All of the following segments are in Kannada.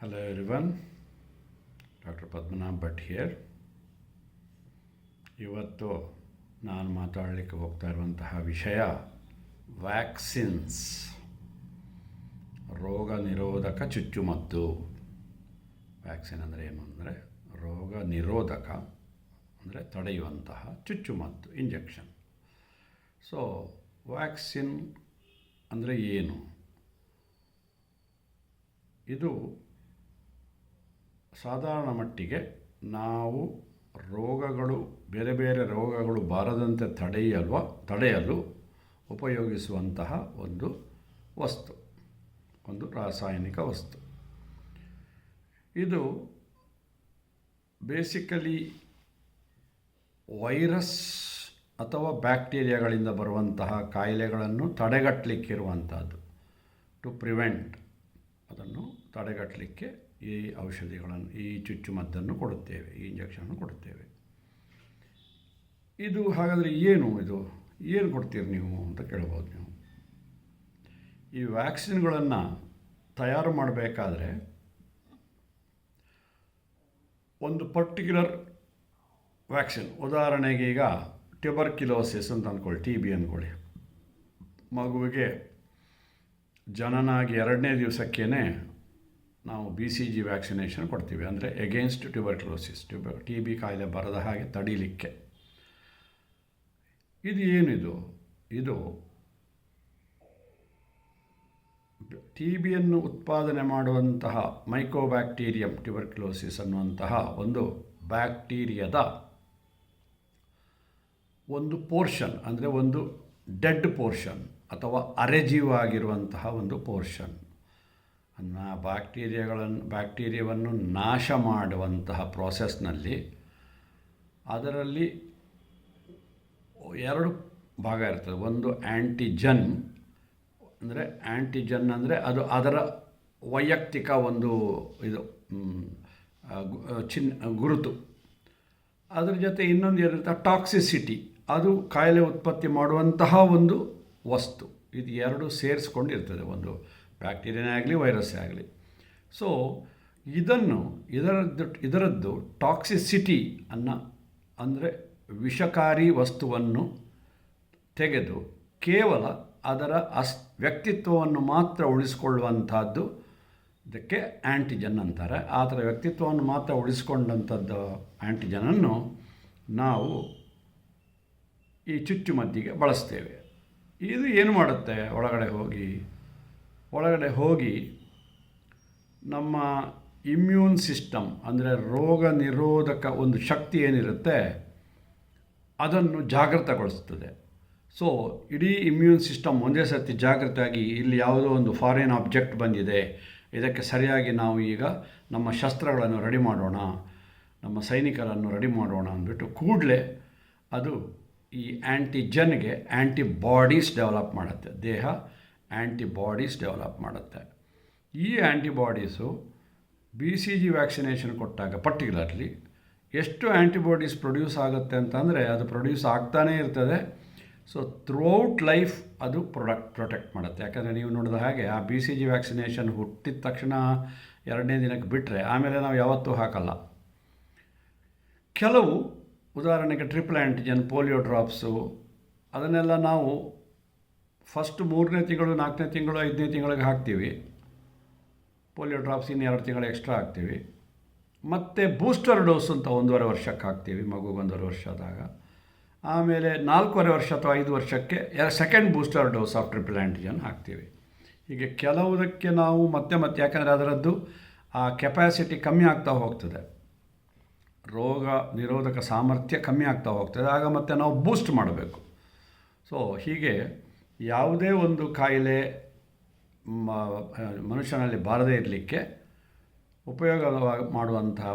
Hello everyone, Dr. Padmanabh Bhatt here. ಇವತ್ತು ನಾನು ಮಾತಾಡಲಿಕ್ಕೆ ಹೋಗ್ತಾ ಇರುವಂತಹ ವಿಷಯ ವ್ಯಾಕ್ಸಿನ್ಸ್, ರೋಗ ನಿರೋಧಕ ಚುಚ್ಚುಮದ್ದು. ವ್ಯಾಕ್ಸಿನ್ ಅಂದರೆ ಏನು ಅಂದರೆ ರೋಗ ನಿರೋಧಕ ಅಂದರೆ ತಡೆಯುವಂತಹ ಚುಚ್ಚುಮದ್ದು, ಇಂಜೆಕ್ಷನ್. ಸೊ ವ್ಯಾಕ್ಸಿನ್ ಅಂದರೆ ಏನು? ಇದು ಸಾಧಾರಣ ಮಟ್ಟಿಗೆ ನಾವು ಬೇರೆ ಬೇರೆ ರೋಗಗಳು ಬಾರದಂತೆ ತಡೆಯಲು ಉಪಯೋಗಿಸುವಂತಹ ಒಂದು ವಸ್ತು, ಒಂದು ರಾಸಾಯನಿಕ ವಸ್ತು. ಇದು ಬೇಸಿಕಲಿ ವೈರಸ್ ಅಥವಾ ಬ್ಯಾಕ್ಟೀರಿಯಾಗಳಿಂದ ಬರುವಂತಹ ಕಾಯಿಲೆಗಳನ್ನು ತಡೆಗಟ್ಟಲಿಕ್ಕಿರುವಂಥದ್ದು. ಟು ಪ್ರಿವೆಂಟ್, ಅದನ್ನು ತಡೆಗಟ್ಟಲಿಕ್ಕೆ ಈ ಔಷಧಿಗಳನ್ನು, ಈ ಚುಚ್ಚುಮದ್ದನ್ನು ಕೊಡುತ್ತೇವೆ, ಈ ಇಂಜೆಕ್ಷನ್ನು ಕೊಡುತ್ತೇವೆ. ಇದು ಹಾಗಾದರೆ ಏನು ಕೊಡ್ತೀರಿ ನೀವು ಅಂತ ಕೇಳ್ಬೋದು ನೀವು. ಈ ವ್ಯಾಕ್ಸಿನ್ಗಳನ್ನು ತಯಾರು ಮಾಡಬೇಕಾದ್ರೆ ಒಂದು ಪರ್ಟಿಕ್ಯುಲರ್ ವ್ಯಾಕ್ಸಿನ್, ಉದಾಹರಣೆಗೆ ಈಗ ಟ್ಯೂಬರ್ಕ್ಯುಲೋಸಿಸ್ ಅಂತ ಅಂದ್ಕೊಳ್ಳಿ, TB ಅಂದ್ಕೊಳ್ಳಿ. ಮಗುವಿಗೆ ಜನನಾಗಿ 2ನೇ ದಿವಸಕ್ಕೇ ನಾವು BCG ವ್ಯಾಕ್ಸಿನೇಷನ್ ಕೊಡ್ತೀವಿ, ಅಂದರೆ ಎಗೇನ್ಸ್ಟ್ ಟ್ಯೂಬರ್ಕ್ಯುಲೋಸಿಸ್, TB ಕಾಯಿಲೆ ಬರದ ಹಾಗೆ ತಡೀಲಿಕ್ಕೆ. ಇದು TBಯನ್ನು ಉತ್ಪಾದನೆ ಮಾಡುವಂತಹ ಮೈಕೋಬ್ಯಾಕ್ಟೀರಿಯಂ ಟ್ಯೂಬರ್ಕ್ಯುಲೋಸಿಸ್ ಅನ್ನುವಂತಹ ಒಂದು ಬ್ಯಾಕ್ಟೀರಿಯಾದ ಒಂದು ಪೋರ್ಷನ್, ಅಂದರೆ ಒಂದು ಡೆಡ್ ಪೋರ್ಷನ್ ಅಥವಾ ಅರೆಜೀವಾಗಿರುವಂತಹ ಒಂದು ಪೋರ್ಷನ್ ಅನ್ನು ಬ್ಯಾಕ್ಟೀರಿಯಾವನ್ನು ನಾಶ ಮಾಡುವಂತಹ ಪ್ರೋಸೆಸ್ನಲ್ಲಿ ಅದರಲ್ಲಿ 2 ಭಾಗ ಇರ್ತದೆ. ಒಂದು ಆ್ಯಂಟಿಜನ್ ಅಂದರೆ ಅದು ಅದರ ವೈಯಕ್ತಿಕ ಒಂದು ಗುರುತು. ಅದರ ಜೊತೆ ಇನ್ನೊಂದು ಏನಿರುತ್ತೆ, ಟಾಕ್ಸಿಸಿಟಿ, ಅದು ಕಾಯಿಲೆ ಉತ್ಪತ್ತಿ ಮಾಡುವಂತಹ ಒಂದು ವಸ್ತು. ಇದು 2 ಸೇರಿಸ್ಕೊಂಡಿರ್ತದೆ, ಒಂದು ಬ್ಯಾಕ್ಟೀರಿಯಾನೇ ಆಗಲಿ ವೈರಸ್ಸೇ ಆಗಲಿ. ಸೊ ಇದರದ್ದು ಟಾಕ್ಸಿಸಿಟಿ ಅಂದರೆ ವಿಷಕಾರಿ ವಸ್ತುವನ್ನು ತೆಗೆದು ಕೇವಲ ಅದರ ವ್ಯಕ್ತಿತ್ವವನ್ನು ಮಾತ್ರ ಉಳಿಸ್ಕೊಳ್ಳುವಂಥದ್ದು, ಇದಕ್ಕೆ ಆ್ಯಂಟಿಜನ್ ಅಂತಾರೆ. ಆ ಥರ ವ್ಯಕ್ತಿತ್ವವನ್ನು ಮಾತ್ರ ಉಳಿಸ್ಕೊಂಡಂಥದ್ದು ಆ್ಯಂಟಿಜನನ್ನು ನಾವು ಈ ಚುಚ್ಚುಮದ್ದಿಗೆ ಬಳಸ್ತೇವೆ. ಇದು ಏನು ಮಾಡುತ್ತೆ? ಒಳಗಡೆ ಹೋಗಿ ನಮ್ಮ ಇಮ್ಯೂನ್ ಸಿಸ್ಟಮ್, ಅಂದರೆ ರೋಗ ನಿರೋಧಕ ಒಂದು ಶಕ್ತಿ ಏನಿರುತ್ತೆ ಅದನ್ನು ಜಾಗೃತಗೊಳಿಸ್ತದೆ. ಸೊ ಇಡೀ ಇಮ್ಯೂನ್ ಸಿಸ್ಟಮ್ ಒಂದೇ ಸರ್ತಿ ಜಾಗೃತವಾಗಿ, ಇಲ್ಲಿ ಯಾವುದೋ ಒಂದು ಫಾರಿನ್ ಆಬ್ಜೆಕ್ಟ್ ಬಂದಿದೆ, ಇದಕ್ಕೆ ಸರಿಯಾಗಿ ನಾವು ಈಗ ನಮ್ಮ ಶಸ್ತ್ರಗಳನ್ನು ರೆಡಿ ಮಾಡೋಣ, ನಮ್ಮ ಸೈನಿಕರನ್ನು ರೆಡಿ ಮಾಡೋಣ ಅಂದ್ಬಿಟ್ಟು ಕೂಡಲೇ ಅದು ಈ ಆ್ಯಂಟಿಜನ್ಗೆ ಆ್ಯಂಟಿಬಾಡೀಸ್ ಡೆವಲಪ್ ಮಾಡುತ್ತೆ. ದೇಹ ಆ್ಯಂಟಿಬಾಡೀಸ್ ಡೆವಲಪ್ ಮಾಡುತ್ತೆ. ಈ ಆ್ಯಂಟಿಬಾಡೀಸು BCG ವ್ಯಾಕ್ಸಿನೇಷನ್ ಕೊಟ್ಟಾಗ ಪರ್ಟಿಕ್ಯುಲರ್ಲಿ ಎಷ್ಟು ಆ್ಯಂಟಿಬಾಡೀಸ್ ಪ್ರೊಡ್ಯೂಸ್ ಆಗುತ್ತೆ ಅಂತಂದರೆ ಅದು ಪ್ರೊಡ್ಯೂಸ್ ಆಗ್ತಾನೇ ಇರ್ತದೆ. ಸೊ ಥ್ರೂಔಟ್ ಲೈಫ್ ಅದು ಪ್ರೊಟೆಕ್ಟ್ ಮಾಡುತ್ತೆ. ಯಾಕಂದರೆ ನೀವು ನೋಡಿದ ಹಾಗೆ ಆ BCG ವ್ಯಾಕ್ಸಿನೇಷನ್ ಹುಟ್ಟಿದ ತಕ್ಷಣ 2ನೇ ದಿನಕ್ಕೆ ಬಿಟ್ಟರೆ ಆಮೇಲೆ ನಾವು ಯಾವತ್ತೂ ಹಾಕಲ್ಲ. ಕೆಲವು ಉದಾಹರಣೆಗೆ ಟ್ರಿಪಲ್ ಆ್ಯಂಟಿಜನ್, ಪೋಲಿಯೋ ಡ್ರಾಪ್ಸು, ಅದನ್ನೆಲ್ಲ ನಾವು ಫಸ್ಟ್ 3ನೇ ತಿಂಗಳು, 4ನೇ ತಿಂಗಳು, 5ನೇ ತಿಂಗಳಿಗೆ ಹಾಕ್ತೀವಿ. ಪೋಲಿಯೋ ಡ್ರಾಪ್ಸ್ ಇನ್ನು 2 ತಿಂಗಳು ಎಕ್ಸ್ಟ್ರಾ ಹಾಕ್ತೀವಿ. ಮತ್ತು ಬೂಸ್ಟರ್ ಡೋಸ್ ಅಂತ 1.5 ವರ್ಷಕ್ಕೆ ಹಾಕ್ತೀವಿ, ಮಗುಗೆ 1.5 ವರ್ಷ ಆದಾಗ. ಆಮೇಲೆ 4.5 ವರ್ಷ ಅಥವಾ 5 ವರ್ಷಕ್ಕೆ second booster dose of triple antigen ಹಾಕ್ತೀವಿ. ಹೀಗೆ ಕೆಲವುದಕ್ಕೆ ನಾವು ಮತ್ತೆ ಯಾಕಂದರೆ ಅದರದ್ದು ಆ ಕೆಪ್ಯಾಸಿಟಿ ಕಮ್ಮಿ ಆಗ್ತಾ ಹೋಗ್ತದೆ, ರೋಗ ನಿರೋಧಕ ಸಾಮರ್ಥ್ಯ ಕಮ್ಮಿ ಆಗ್ತಾ ಹೋಗ್ತದೆ. ಆಗ ಮತ್ತೆ ನಾವು ಬೂಸ್ಟ್ ಮಾಡಬೇಕು. ಸೊ ಹೀಗೆ ಯಾವುದೇ ಒಂದು ಕಾಯಿಲೆ ಮನುಷ್ಯನಲ್ಲಿ ಬಾರದೇ ಇರಲಿಕ್ಕೆ ಉಪಯೋಗ ಮಾಡುವಂತಹ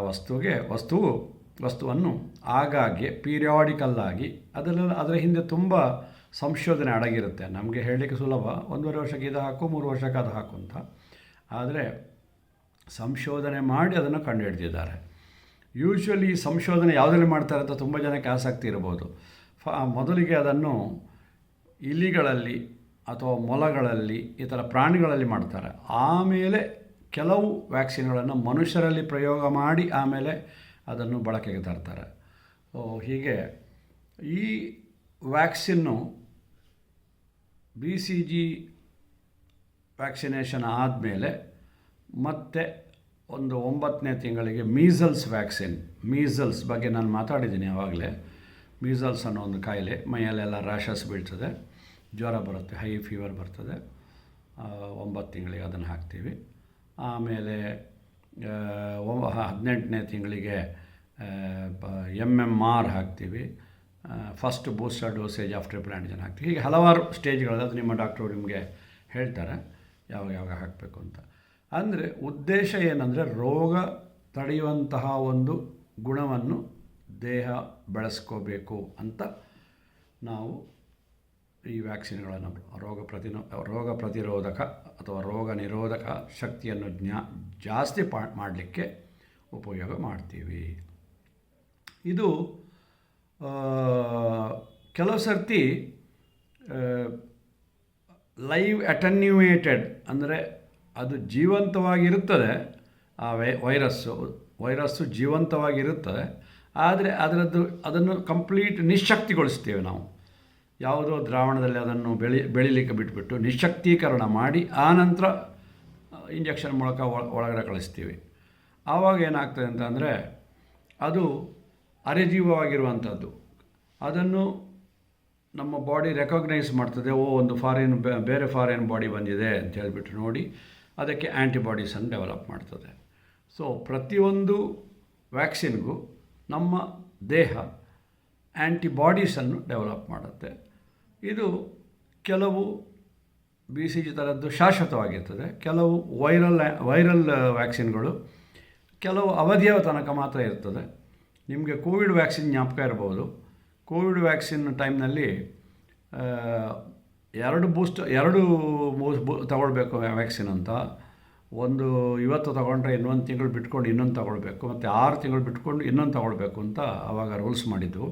ವಸ್ತುವನ್ನು ಆಗಾಗ್ಗೆ ಪೀರಿಯಾಡಿಕಲ್ಲಾಗಿ ಅದರ ಹಿಂದೆ ತುಂಬ ಸಂಶೋಧನೆ ಅಡಗಿರುತ್ತೆ. ನಮಗೆ ಹೇಳಲಿಕ್ಕೆ ಸುಲಭ, 1.5 ವರ್ಷಕ್ಕೆ ಇದು ಹಾಕು, 3 ವರ್ಷಕ್ಕೆ ಅದು ಹಾಕು ಅಂತ. ಆದರೆ ಸಂಶೋಧನೆ ಮಾಡಿ ಅದನ್ನು ಕಂಡುಹಿಡಿದಿದ್ದಾರೆ. ಯೂಶ್ವಲಿ ಸಂಶೋಧನೆ ಯಾವುದರಲ್ಲಿ ಮಾಡ್ತಾರೆ ಅಂತ ತುಂಬ ಜನಕ್ಕೆ ಆಸಕ್ತಿ ಇರ್ಬೋದು. ಮೊದಲಿಗೆ ಅದನ್ನು ಇಲಿಗಳಲ್ಲಿ ಅಥವಾ ಮೊಲಗಳಲ್ಲಿ ಈ ಥರ ಪ್ರಾಣಿಗಳಲ್ಲಿ ಮಾಡ್ತಾರೆ. ಆಮೇಲೆ ಕೆಲವು ವ್ಯಾಕ್ಸಿನ್ಗಳನ್ನು ಮನುಷ್ಯರಲ್ಲಿ ಪ್ರಯೋಗ ಮಾಡಿ ಆಮೇಲೆ ಅದನ್ನು ಬಳಕೆಗೆ ತರ್ತಾರೆ. ಹೀಗೆ ಈ ವ್ಯಾಕ್ಸಿನ್ನು BCG ವ್ಯಾಕ್ಸಿನೇಷನ್ ಆದಮೇಲೆ ಮತ್ತೆ ಒಂದು 9ನೇ ತಿಂಗಳಿಗೆ ಮೀಸಲ್ಸ್ ವ್ಯಾಕ್ಸಿನ್, ಮೀಸಲ್ಸ್ ಬಗ್ಗೆ ನಾನು ಮಾತಾಡಿದ್ದೀನಿ ಆವಾಗಲೇ. ಮೀಸಲ್ಸ್ ಅನ್ನೋ ಒಂದು ಕಾಯಿಲೆ, ಮೈಯಲ್ಲೆಲ್ಲ ರ್ಯಾಷಸ್ ಬೀಳ್ತದೆ, ಜ್ವರ ಬರುತ್ತೆ, ಹೈ ಫೀವರ್ ಬರ್ತದೆ. 9 ತಿಂಗಳಿಗೆ ಅದನ್ನು ಹಾಕ್ತೀವಿ. ಆಮೇಲೆ 18ನೇ ತಿಂಗಳಿಗೆ MMR ಹಾಕ್ತೀವಿ. First booster dosage of triple antigen ಹಾಕ್ತೀವಿ. ಹೀಗೆ ಹಲವಾರು ಸ್ಟೇಜ್ಗಳಲ್ಲಿ ಅದು ನಿಮ್ಮ ಡಾಕ್ಟ್ರು ನಿಮಗೆ ಹೇಳ್ತಾರೆ ಯಾವಾಗ ಹಾಕಬೇಕು ಅಂತ. ಅಂದರೆ ಉದ್ದೇಶ ಏನಂದರೆ ರೋಗ ತಡೆಯುವಂತಹ ಒಂದು ಗುಣವನ್ನು ದೇಹ ಬೆಳೆಸ್ಕೋಬೇಕು ಅಂತ ನಾವು ಈ ವ್ಯಾಕ್ಸಿನ್ಗಳನ್ನು ರೋಗ ಪ್ರತಿರೋಧಕ ಅಥವಾ ರೋಗ ನಿರೋಧಕ ಶಕ್ತಿಯನ್ನು ಜಾಸ್ತಿ ಮಾಡಲಿಕ್ಕೆ ಉಪಯೋಗ ಮಾಡ್ತೀವಿ. ಇದು ಕೆಲವು ಸರ್ತಿ ಲೈವ್ ಅಟೆನ್ಯೂಯೇಟೆಡ್, ಅಂದರೆ ಅದು ಜೀವಂತವಾಗಿರುತ್ತದೆ, ಆ ವೈರಸ್ಸು ಜೀವಂತವಾಗಿರುತ್ತದೆ, ಆದರೆ ಅದನ್ನು ಕಂಪ್ಲೀಟ್ ನಿಶ್ಶಕ್ತಿಗೊಳಿಸ್ತೇವೆ ನಾವು. ಯಾವುದೋ ದ್ರಾವಣದಲ್ಲಿ ಅದನ್ನು ಬೆಳಿಲಿಕ್ಕೆ ಬಿಟ್ಬಿಟ್ಟು ನಿಶ್ಶಕ್ತೀಕರಣ ಮಾಡಿ ಆನಂತರ ಇಂಜೆಕ್ಷನ್ ಮೂಲಕ ಒಳಗಡೆ ಕಳಿಸ್ತೀವಿ. ಆವಾಗ ಏನಾಗ್ತದೆ ಅಂತಂದರೆ ಅದು ಅರೆಜೀವವಾಗಿರುವಂಥದ್ದು. ಅದನ್ನು ನಮ್ಮ ಬಾಡಿ ರೆಕಗ್ನೈಸ್ ಮಾಡ್ತದೆ. ಒಂದು ಬೇರೆ ಫಾರಿನ್ ಬಾಡಿ ಬಂದಿದೆ ಅಂತ ಹೇಳಿಬಿಟ್ಟು ನೋಡಿ ಅದಕ್ಕೆ ಆ್ಯಂಟಿಬಾಡೀಸನ್ನು ಡೆವಲಪ್ ಮಾಡ್ತದೆ. ಸೊ ಪ್ರತಿಯೊಂದು ವ್ಯಾಕ್ಸಿನ್ಗೂ ನಮ್ಮ ದೇಹ ಆ್ಯಂಟಿಬಾಡೀಸನ್ನು ಡೆವಲಪ್ ಮಾಡುತ್ತೆ. ಇದು ಕೆಲವು BCG ಥರದ್ದು ಶಾಶ್ವತವಾಗಿರ್ತದೆ. ಕೆಲವು ವೈರಲ್ ವ್ಯಾಕ್ಸಿನ್ಗಳು ಕೆಲವು ಅವಧಿಯ ತನಕ ಮಾತ್ರ ಇರ್ತದೆ. ನಿಮಗೆ ಕೋವಿಡ್ ವ್ಯಾಕ್ಸಿನ್ ಜ್ಞಾಪಕ ಇರ್ಬೋದು. ಕೋವಿಡ್ ವ್ಯಾಕ್ಸಿನ್ ಟೈಮ್ನಲ್ಲಿ 2 ತಗೊಳ್ಬೇಕು ವ್ಯಾಕ್ಸಿನ್ ಅಂತ. ಒಂದು ಇವತ್ತು ತಗೊಂಡ್ರೆ ಇನ್ನೊಂದು ತಿಂಗಳು ಬಿಟ್ಕೊಂಡು ಇನ್ನೊಂದು ತಗೊಳ್ಬೇಕು, ಮತ್ತು 6 ತಿಂಗಳು ಬಿಟ್ಕೊಂಡು ಇನ್ನೊಂದು ತಗೊಳ್ಬೇಕು ಅಂತ ಆವಾಗ ರೂಲ್ಸ್ ಮಾಡಿದ್ದು.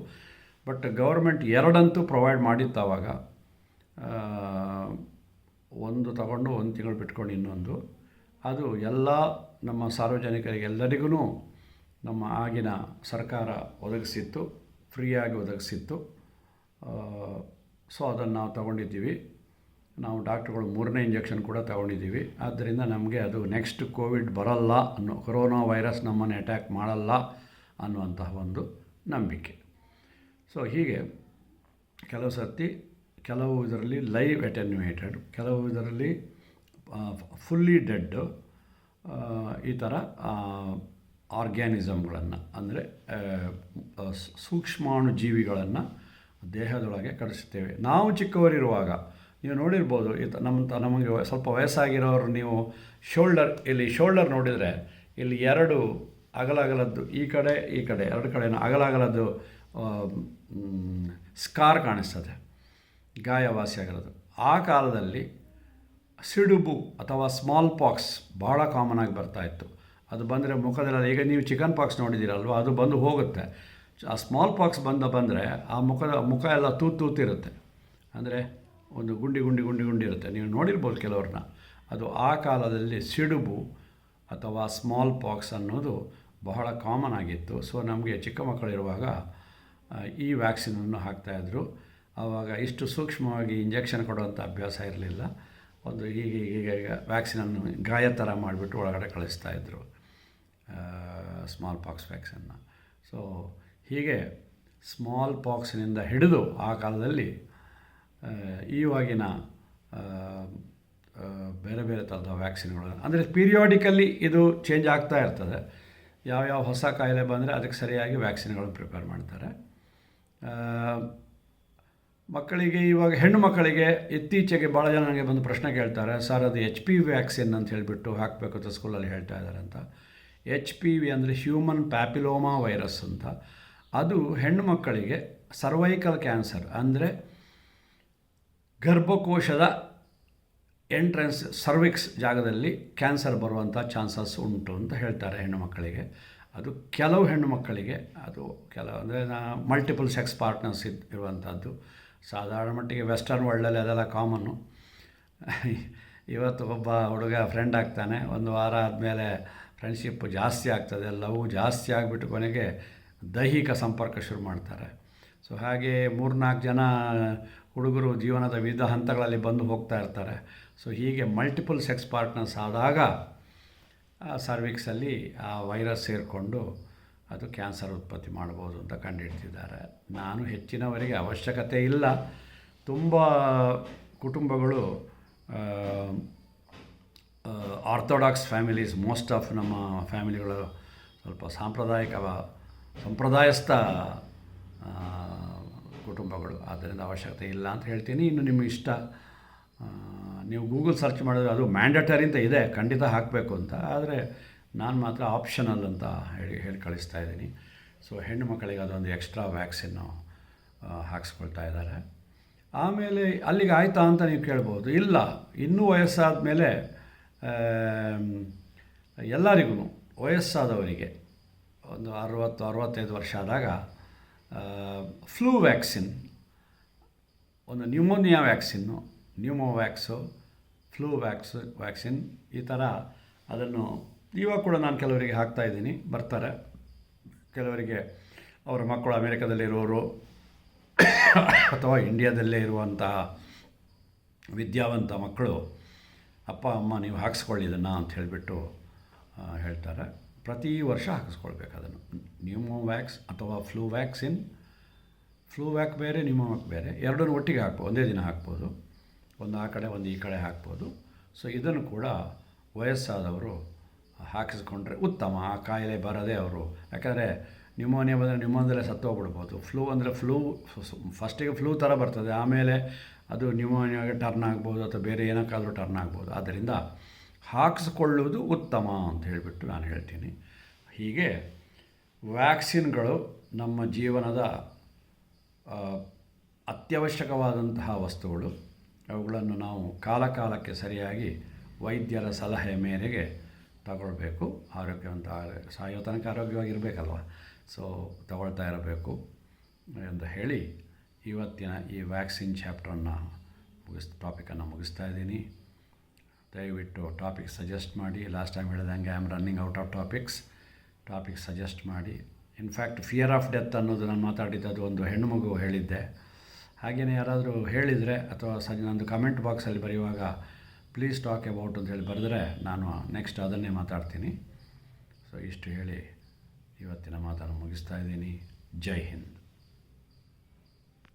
ಬಟ್ ಗೌರ್ಮೆಂಟ್ 2 ಪ್ರೊವೈಡ್ ಮಾಡಿತ್ತು ಆವಾಗ. 1 ತಗೊಂಡು 1 ತಿಂಗಳು ಬಿಟ್ಕೊಂಡು ಇನ್ನೊಂದು. ಅದು ಎಲ್ಲ ನಮ್ಮ ಸಾರ್ವಜನಿಕರಿಗೆ ಎಲ್ಲರಿಗೂ ನಮ್ಮ ಆಗಿನ ಸರ್ಕಾರ ಒದಗಿಸಿತ್ತು, ಫ್ರೀಯಾಗಿ ಒದಗಿಸಿತ್ತು. ಸೊ ಅದನ್ನು ನಾವು ತಗೊಂಡಿದ್ದೀವಿ. ನಾವು ಡಾಕ್ಟ್ರುಗಳು 3ನೇ ಇಂಜೆಕ್ಷನ್ ಕೂಡ ತಗೊಂಡಿದ್ದೀವಿ. ಆದ್ದರಿಂದ ನಮಗೆ ಅದು ನೆಕ್ಸ್ಟ್ ಕೋವಿಡ್ ಬರಲ್ಲ ಕೊರೋನಾ ವೈರಸ್ ನಮ್ಮನ್ನು ಅಟ್ಯಾಕ್ ಮಾಡಲ್ಲ ಅನ್ನುವಂತಹ ಒಂದು ನಂಬಿಕೆ. ಸೊ ಹೀಗೆ ಕೆಲವು ಇದರಲ್ಲಿ ಲೈವ್ ಅಟೆನ್ಯೂಯೇಟೆಡ್, ಕೆಲವು ಇದರಲ್ಲಿ ಫುಲ್ಲಿ ಡೆಡ್, ಈ ಥರ ಆರ್ಗ್ಯಾನಿಸಮ್ಗಳನ್ನು, ಅಂದರೆ ಸೂಕ್ಷ್ಮಾಣು ಜೀವಿಗಳನ್ನು ದೇಹದೊಳಗೆ ಕಳಿಸ್ತೇವೆ. ನಾವು ಚಿಕ್ಕವರಿರುವಾಗ ನೀವು ನೋಡಿರ್ಬೋದು, ನಮಗೆ ಸ್ವಲ್ಪ ವಯಸ್ಸಾಗಿರೋರು ನೀವು ಶೋಲ್ಡರ್ ನೋಡಿದರೆ ಇಲ್ಲಿ 2 ಅಗಲದ್ದು ಈ ಕಡೆ 2 ಕಡೆನೂ ಅಗಲದ್ದು ಸ್ಕಾರ್ ಕಾಣಿಸ್ತದೆ, ಗಾಯವಾಸಿಯಾಗಿರೋದು. ಆ ಕಾಲದಲ್ಲಿ ಸಿಡುಬು ಅಥವಾ ಸ್ಮಾಲ್ ಪಾಕ್ಸ್ ಬಹಳ ಕಾಮನ್ ಆಗಿ ಬರ್ತಾಯಿತ್ತು. ಅದು ಬಂದರೆ ಮುಖದಲ್ಲಿ, ಈಗ ನೀವು ಚಿಕನ್ ಪಾಕ್ಸ್ ನೋಡಿದ್ದೀರಲ್ವ, ಅದು ಬಂದು ಹೋಗುತ್ತೆ. ಆ ಸ್ಮಾಲ್ ಪಾಕ್ಸ್ ಬಂದರೆ ಆ ಮುಖ ಎಲ್ಲ ತೂತಿರುತ್ತೆ, ಅಂದರೆ ಒಂದು ಗುಂಡಿ ಇರುತ್ತೆ. ನೀವು ನೋಡಿರ್ಬೋದು ಕೆಲವ್ರನ್ನ. ಅದು ಆ ಕಾಲದಲ್ಲಿ ಸಿಡುಬು ಅಥವಾ ಸ್ಮಾಲ್ ಪಾಕ್ಸ್ ಅನ್ನೋದು ಬಹಳ ಕಾಮನ್ ಆಗಿತ್ತು. ಸೊ ನಮಗೆ ಚಿಕ್ಕ ಮಕ್ಕಳಿರುವಾಗ ಈ ವ್ಯಾಕ್ಸಿನನ್ನು ಹಾಕ್ತಾಯಿದ್ರು. ಆವಾಗ ಇಷ್ಟು ಸೂಕ್ಷ್ಮವಾಗಿ ಇಂಜೆಕ್ಷನ್ ಕೊಡುವಂಥ ಅಭ್ಯಾಸ ಇರಲಿಲ್ಲ. ಒಂದು ಹೀಗೆ ವ್ಯಾಕ್ಸಿನನ್ನು ಗಾಯ ಥರ ಮಾಡಿಬಿಟ್ಟು ಒಳಗಡೆ ಕಳಿಸ್ತಾಯಿದ್ರು, ಸ್ಮಾಲ್ ಪಾಕ್ಸ್ ವ್ಯಾಕ್ಸಿನ್ನ. ಸೊ ಹೀಗೆ ಸ್ಮಾಲ್ ಪಾಕ್ಸ್ನಿಂದ ಹಿಡಿದು ಆ ಕಾಲದಲ್ಲಿ ಈವಾಗಿನ ಬೇರೆ ಥರದ ವ್ಯಾಕ್ಸಿನ್ಗಳು, ಅಂದರೆ ಪೀರಿಯಾಡಿಕಲ್ಲಿ ಇದು ಚೇಂಜ್ ಆಗ್ತಾ ಇರ್ತದೆ. ಯಾವ್ಯಾವ ಹೊಸ ಕಾಯಿಲೆ ಬಂದರೆ ಅದಕ್ಕೆ ಸರಿಯಾಗಿ ವ್ಯಾಕ್ಸಿನ್ಗಳನ್ನು ಪ್ರಿಪೇರ್ ಮಾಡ್ತಾರೆ. ಮಕ್ಕಳಿಗೆ ಇವಾಗ ಹೆಣ್ಣು ಮಕ್ಕಳಿಗೆ ಇತ್ತೀಚೆಗೆ ಭಾಳ ಜನ ನನಗೆ ಬಂದು ಪ್ರಶ್ನೆ ಕೇಳ್ತಾರೆ, ಸರ್ ಅದು HPV ವ್ಯಾಕ್ಸಿನ್ ಅಂತ ಹೇಳಿಬಿಟ್ಟು ಹಾಕಬೇಕು ಅಂತ ಸ್ಕೂಲಲ್ಲಿ ಹೇಳ್ತಾ ಇದ್ದಾರೆ ಅಂತ. HPV ಅಂದರೆ ಹ್ಯೂಮನ್ ಪ್ಯಾಪಿಲೋಮಾ ವೈರಸ್ ಅಂತ. ಅದು ಹೆಣ್ಣು ಮಕ್ಕಳಿಗೆ ಸರ್ವೈಕಲ್ ಕ್ಯಾನ್ಸರ್, ಅಂದರೆ ಗರ್ಭಕೋಶದ ಎಂಟ್ರೆನ್ಸ್ ಸರ್ವಿಕ್ಸ್ ಜಾಗದಲ್ಲಿ ಕ್ಯಾನ್ಸರ್ ಬರುವಂಥ ಚಾನ್ಸಸ್ ಉಂಟು ಅಂತ ಹೇಳ್ತಾರೆ ಹೆಣ್ಣು ಮಕ್ಕಳಿಗೆ. ಅದು ಕೆಲವು ಹೆಣ್ಣು ಮಕ್ಕಳಿಗೆ, ಅದು ಅಂದರೆ ಮಲ್ಟಿಪಲ್ ಸೆಕ್ಸ್ ಪಾರ್ಟ್ನರ್ಸ್ ಇರುವಂಥದ್ದು. ಸಾಧಾರಣ ಮಟ್ಟಿಗೆ ವೆಸ್ಟರ್ನ್ ವರ್ಲ್ಡಲ್ಲಿ ಅದೆಲ್ಲ ಕಾಮನ್ನು. ಇವತ್ತು ಒಬ್ಬ ಹುಡುಗ ಫ್ರೆಂಡ್ ಆಗ್ತಾನೆ, ಒಂದು ವಾರ ಆದಮೇಲೆ ಫ್ರೆಂಡ್ಶಿಪ್ ಜಾಸ್ತಿ ಆಗ್ತದೆ, ಲವ್ ಜಾಸ್ತಿ ಆಗಿಬಿಟ್ಟು ಕೊನೆಗೆ ದೈಹಿಕ ಸಂಪರ್ಕ ಶುರು ಮಾಡ್ತಾರೆ. ಸೊ ಹಾಗೆ 3-4 ಜನ ಹುಡುಗರು ಜೀವನದ ವಿವಿಧ ಹಂತಗಳಲ್ಲಿ ಬಂದು ಹೋಗ್ತಾ ಇರ್ತಾರೆ. ಸೊ ಹೀಗೆ ಮಲ್ಟಿಪಲ್ ಸೆಕ್ಸ್ ಪಾರ್ಟ್ನರ್ಸ್ ಆದಾಗ ಸರ್ವಿಕ್ಸಲ್ಲಿ ಆ ವೈರಸ್ ಸೇರಿಕೊಂಡು ಅದು ಕ್ಯಾನ್ಸರ್ ಉತ್ಪತ್ತಿ ಮಾಡ್ಬೋದು ಅಂತ ಕಂಡುಹಿಡ್ತಿದ್ದಾರೆ. ನಾನು ಹೆಚ್ಚಿನವರಿಗೆ ಅವಶ್ಯಕತೆ ಇಲ್ಲ. ತುಂಬ ಕುಟುಂಬಗಳು ಆರ್ಥೋಡಾಕ್ಸ್ ಫ್ಯಾಮಿಲೀಸ್, ಮೋಸ್ಟ್ ಆಫ್ ನಮ್ಮ ಫ್ಯಾಮಿಲಿಗಳು ಸ್ವಲ್ಪ ಸಂಪ್ರದಾಯಸ್ಥ ಕುಟುಂಬಗಳು. ಆದ್ದರಿಂದ ಅವಶ್ಯಕತೆ ಇಲ್ಲ ಅಂತ ಹೇಳ್ತೀನಿ. ಇನ್ನು ನಿಮ್ಮ ಇಷ್ಟ. ನೀವು ಗೂಗಲ್ ಸರ್ಚ್ ಮಾಡಿದ್ರೆ ಅದು ಮ್ಯಾಂಡಟರಿ ಅಂತ ಇದೆ, ಖಂಡಿತ ಹಾಕಬೇಕು ಅಂತ. ಆದರೆ ನಾನು ಮಾತ್ರ ಆಪ್ಷನಲ್ ಅಂತ ಹೇಳಿ ಕಳಿಸ್ತಾ ಇದ್ದೀನಿ. ಸೊ ಹೆಣ್ಣು ಮಕ್ಕಳಿಗೆ ಅದೊಂದು ಎಕ್ಸ್ಟ್ರಾ ವ್ಯಾಕ್ಸಿನ್ನು ಹಾಕ್ಸ್ಕೊಳ್ತಾ ಇದ್ದಾರೆ. ಆಮೇಲೆ ಅಲ್ಲಿಗೆ ಆಯಿತಾ ಅಂತ ನೀವು ಕೇಳ್ಬೋದು. ಇಲ್ಲ, ಇನ್ನೂ ವಯಸ್ಸಾದ ಮೇಲೆ ಎಲ್ಲರಿಗೂ, ವಯಸ್ಸಾದವರಿಗೆ ಒಂದು 60-65 ವರ್ಷ ಆದಾಗ ಫ್ಲೂ ವ್ಯಾಕ್ಸಿನ್, ಒಂದು ನ್ಯೂಮೋನಿಯಾ ವ್ಯಾಕ್ಸಿನ್ನು, ನ್ಯೂಮೋವ್ಯಾಕ್ಸು, ಫ್ಲೂ ವ್ಯಾಕ್ಸಿನ್, ಈ ಥರ ಅದನ್ನು ಇವಾಗ ಕೂಡ ನಾನು ಕೆಲವರಿಗೆ ಹಾಕ್ತಾಯಿದ್ದೀನಿ, ಬರ್ತಾರೆ. ಕೆಲವರಿಗೆ ಅವರ ಮಕ್ಕಳು ಅಮೇರಿಕಾದಲ್ಲಿರೋರು ಅಥವಾ ಇಂಡಿಯಾದಲ್ಲೇ ಇರುವಂತಹ ವಿದ್ಯಾವಂತ ಮಕ್ಕಳು, ಅಪ್ಪ ಅಮ್ಮ ನೀವು ಹಾಕ್ಸ್ಕೊಳ್ಳಿ ಇದನ್ನು ಅಂತ ಹೇಳಿಬಿಟ್ಟು ಹೇಳ್ತಾರೆ. ಪ್ರತಿ ವರ್ಷ ಹಾಕಿಸ್ಕೊಳ್ಬೇಕು ಅದನ್ನು. ನ್ಯೂಮೋವ್ಯಾಕ್ಸ್ ಅಥವಾ ಫ್ಲೂ ವ್ಯಾಕ್ಸಿನ್, ಫ್ಲೂ ವ್ಯಾಕ್ ಬೇರೆ, ನ್ಯೂಮೋವ್ಯಾಕ್ ಬೇರೆ, ಎರಡನ್ನೂ ಒಟ್ಟಿಗೆ ಹಾಕ್ಬೋದು, ಒಂದೇ ದಿನ ಹಾಕ್ಬೋದು. ಒಂದು ಆ ಕಡೆ ಒಂದು ಈ ಕಡೆ ಹಾಕ್ಬೋದು. ಸೊ ಇದನ್ನು ಕೂಡ ವಯಸ್ಸಾದವರು ಹಾಕಿಸ್ಕೊಂಡ್ರೆ ಉತ್ತಮ. ಆ ಕಾಯಿಲೆ ಬರದೆ ಅವರು, ಯಾಕಂದರೆ ನ್ಯೂಮೋನಿಯಾ ಬಂದರೆ ನ್ಯೂಮೋನಿಯದಲ್ಲೇ ಸತ್ತೋಗ್ಬಿಡ್ಬೋದು. ಫ್ಲೂ ಅಂದರೆ ಫಸ್ಟಿಗೆ ಫ್ಲೂ ಥರ ಬರ್ತದೆ, ಆಮೇಲೆ ಅದು ನ್ಯೂಮೋನಿಯಾಗೆ ಟರ್ನ್ ಆಗ್ಬೋದು ಅಥವಾ ಬೇರೆ ಏನಕ್ಕಾದರೂ ಟರ್ನ್ ಆಗ್ಬೋದು. ಆದ್ದರಿಂದ ಹಾಕಿಸ್ಕೊಳ್ಳುವುದು ಉತ್ತಮ ಅಂತ ಹೇಳಿಬಿಟ್ಟು ನಾನು ಹೇಳ್ತೀನಿ. ಹೀಗೆ ವ್ಯಾಕ್ಸಿನ್ಗಳು ನಮ್ಮ ಜೀವನದ ಅತ್ಯವಶ್ಯಕವಾದಂತಹ ವಸ್ತುಗಳು. ಅವುಗಳನ್ನು ನಾವು ಕಾಲಕ್ಕೆ ಸರಿಯಾಗಿ ವೈದ್ಯರ ಸಲಹೆ ಮೇರೆಗೆ ತಗೊಳ್ಬೇಕು. ಆರೋಗ್ಯವಂತ ಸಾಯೋ ತನಕ ಆರೋಗ್ಯವಾಗಿರಬೇಕಲ್ವ. ಸೊ ತಗೊಳ್ತಾ ಇರಬೇಕು ಅಂತ ಹೇಳಿ ಇವತ್ತಿನ ಈ ವ್ಯಾಕ್ಸಿನ್ ಚಾಪ್ಟ್ರನ್ನು ಟಾಪಿಕನ್ನು ಮುಗಿಸ್ತಾ ಇದ್ದೀನಿ. ದಯವಿಟ್ಟು ಟಾಪಿಕ್ ಸಜೆಸ್ಟ್ ಮಾಡಿ. ಲಾಸ್ಟ್ ಟೈಮ್ ಹೇಳಿದಂಗೆ I am running out of topic suggest ಮಾಡಿ. ಇನ್ಫ್ಯಾಕ್ಟ್ ಫಿಯರ್ ಆಫ್ ಡೆತ್ ಅನ್ನೋದು ನಾನು ಮಾತಾಡಿದ್ದು ಒಂದು ಹೆಣ್ಣು ಮಗು ಹೇಳಿದ್ದೆ. ಹಾಗೆಯೇ ಯಾರಾದರೂ ಹೇಳಿದರೆ ಅಥವಾ ನಂದು ಕಮೆಂಟ್ ಬಾಕ್ಸಲ್ಲಿ ಬರೆಯುವಾಗ ಪ್ಲೀಸ್ ಟಾಕ್ ಅಬೌಟ್ ಅಂತ ಹೇಳಿ ಬರೆದರೆ ನಾನು ನೆಕ್ಸ್ಟ್ ಅದನ್ನೇ ಮಾತಾಡ್ತೀನಿ. ಸೊ ಇಷ್ಟು ಹೇಳಿ ಇವತ್ತಿನ ಮಾತನ್ನು ಮುಗಿಸ್ತಾ ಇದ್ದೀನಿ. ಜೈ ಹಿಂದ್.